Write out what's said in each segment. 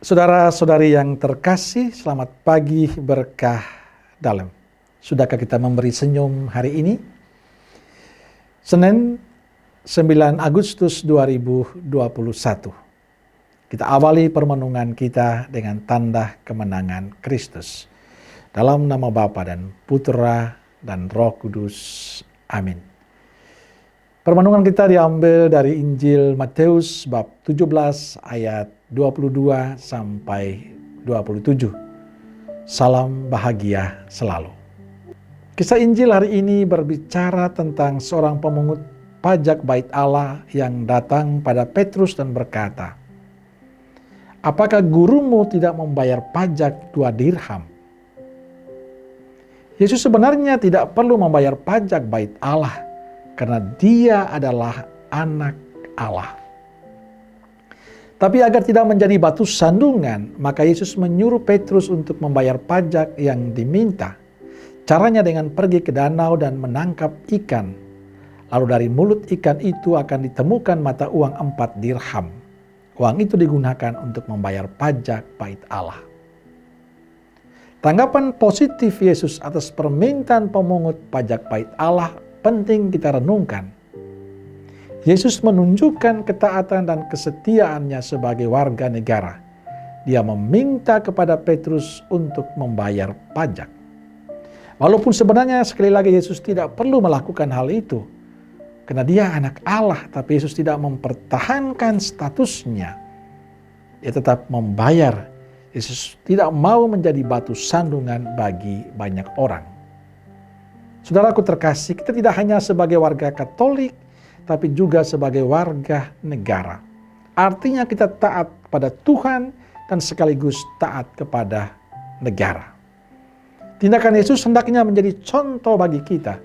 Saudara-saudari yang terkasih, selamat pagi berkah dalam. Sudahkah kita memberi senyum hari ini? Senin 9 Agustus 2021. Kita awali permenungan kita dengan tanda kemenangan Kristus. Dalam nama Bapa dan Putra dan Roh Kudus. Amin. Permenungan kita diambil dari Injil Matius bab 17 ayat 22 sampai 27. Salam bahagia selalu. Kisah Injil hari ini berbicara tentang seorang pemungut pajak bait Allah yang datang pada Petrus dan berkata, "Apakah gurumu tidak membayar pajak 2 dirham?" Yesus sebenarnya tidak perlu membayar pajak bait Allah karena dia adalah anak Allah. Tapi agar tidak menjadi batu sandungan, maka Yesus menyuruh Petrus untuk membayar pajak yang diminta. Caranya dengan pergi ke danau dan menangkap ikan. Lalu dari mulut ikan itu akan ditemukan mata uang 4 dirham. Uang itu digunakan untuk membayar pajak bait Allah. Tanggapan positif Yesus atas permintaan pemungut pajak bait Allah penting kita renungkan. Yesus menunjukkan ketaatan dan kesetiaannya sebagai warga negara. Dia meminta kepada Petrus untuk membayar pajak. Walaupun sebenarnya sekali lagi Yesus tidak perlu melakukan hal itu. Karena dia anak Allah, tapi Yesus tidak mempertahankan statusnya. Dia tetap membayar. Yesus tidak mau menjadi batu sandungan bagi banyak orang. Saudaraku terkasih, kita tidak hanya sebagai warga Katolik, tapi juga sebagai warga negara. Artinya kita taat pada Tuhan dan sekaligus taat kepada negara. Tindakan Yesus hendaknya menjadi contoh bagi kita,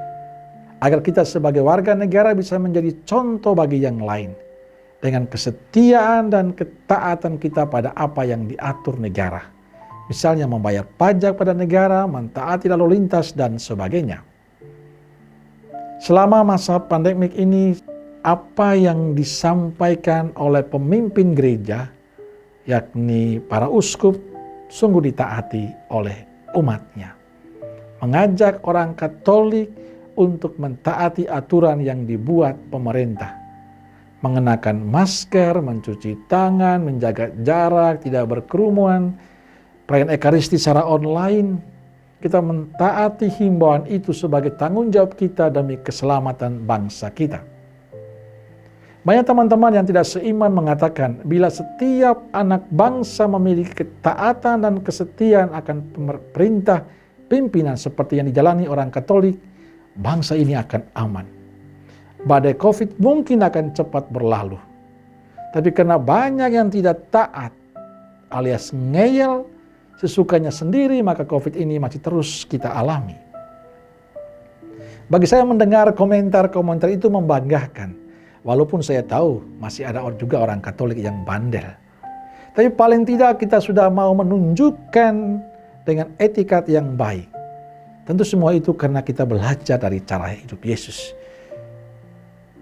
agar kita sebagai warga negara bisa menjadi contoh bagi yang lain, dengan kesetiaan dan ketaatan kita pada apa yang diatur negara. Misalnya membayar pajak pada negara, mentaati lalu lintas, dan sebagainya. Selama masa pandemik ini, apa yang disampaikan oleh pemimpin gereja, yakni para uskup, sungguh ditaati oleh umatnya. Mengajak orang Katolik untuk mentaati aturan yang dibuat pemerintah. Mengenakan masker, mencuci tangan, menjaga jarak, tidak berkerumun, perayaan Ekaristi secara online. Kita mentaati himbauan itu sebagai tanggung jawab kita demi keselamatan bangsa kita. Banyak teman-teman yang tidak seiman mengatakan, bila setiap anak bangsa memiliki ketaatan dan kesetiaan akan perintah pimpinan seperti yang dijalani orang Katolik, bangsa ini akan aman. Badai COVID mungkin akan cepat berlalu. Tapi karena banyak yang tidak taat alias ngeyel, sesukanya sendiri, maka COVID ini masih terus kita alami. Bagi saya mendengar komentar-komentar itu membanggakan. Walaupun saya tahu masih ada juga orang Katolik yang bandel. Tapi paling tidak kita sudah mau menunjukkan dengan etikat yang baik. Tentu semua itu karena kita belajar dari cara hidup Yesus.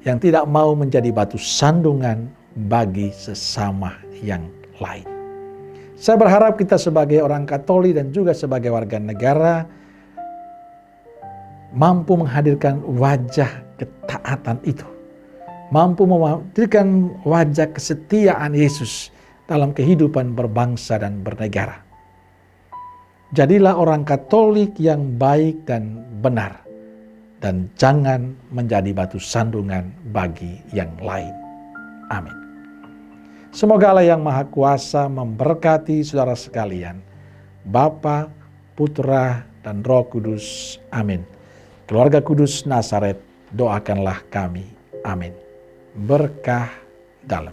Yang tidak mau menjadi batu sandungan bagi sesama yang lain. Saya berharap kita sebagai orang Katolik dan juga sebagai warga negara mampu menghadirkan wajah ketaatan itu. Mampu menghadirkan wajah kesetiaan Yesus dalam kehidupan berbangsa dan bernegara. Jadilah orang Katolik yang baik dan benar. Dan jangan menjadi batu sandungan bagi yang lain. Amin. Semoga Allah yang Maha Kuasa memberkati saudara sekalian, Bapa, Putra, dan Roh Kudus. Amin. Keluarga Kudus Nazaret, doakanlah kami. Amin. Berkah dalam.